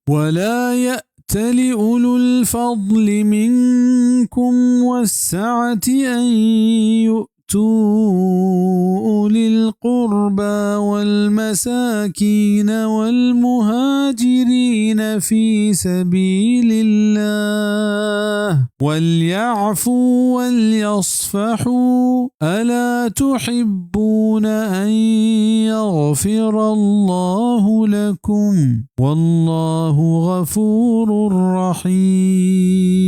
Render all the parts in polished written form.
ولا يأتل أولو الفضل منكم والسعة أن يؤتوا أولي القربى والمساكين والمهاجرين في سبيل الله وليعفوا وليصفحوا ألا تحبون أن يغفر الله لكم والله غفور رحيم.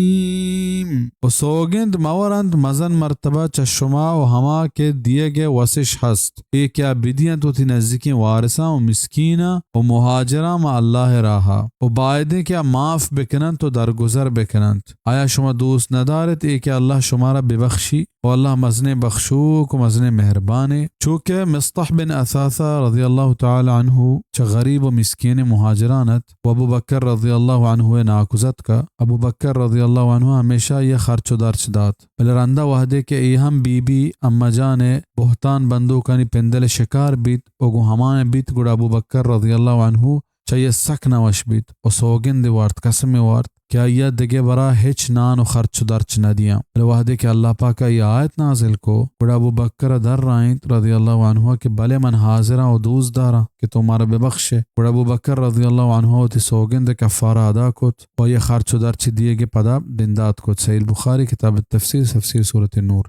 وسوگند مورند مزن مرتبہ چشما و ہما کے دیے گئے وسش ہست اے کیا بدیاں تو تھی نزدیکی وارثاں و مسکیناں و مہاجراں ما اللہ راہا و باعدیں کیا معاف بکنن تو درگزر بکنند. آیا شما دوست ندارت اے کہ اللہ شمارا ببخشی و اللہ مزن بخشوک و مزن مہربانے. چونکہ مصطح بن اثاثہ رضی اللہ تعالی عنہ چا غریب و مسکین مہاجرانت و ابو بکر رضی اللہ عنہ ناکزت کا. ابو بکر رضی اللہ عنہ ہمیشہ یہ خرچ و درچ دات بل رندہ وحدے کے ایہم بی بی اما جانے بہتان بندو کنی پندل شکار بیت وگو ہمان بیت گوڑا ابو بکر رضی اللہ عنہ چاہیے سک نوش بیت و سوگند وارت قسم وارت کیا یہ دگے برا ہچ نان و خرچ درچ نہ دیا. وحدے کہ اللہ پاکا یہ آیت نازل کو بڑا ابو بکر در رائنت رضی اللہ عنہ کہ بلے من حاضرہ و دوز دارا کہ تمہارا ببخشے. بڑا ابو بکر رضی اللہ عنہ تی سوگند کفارہ ادا کت و یہ خرچ درچ دیے گے پدا دندات کت. صحیح بخاری کتاب التفسیر تفسیر سورۃ النور.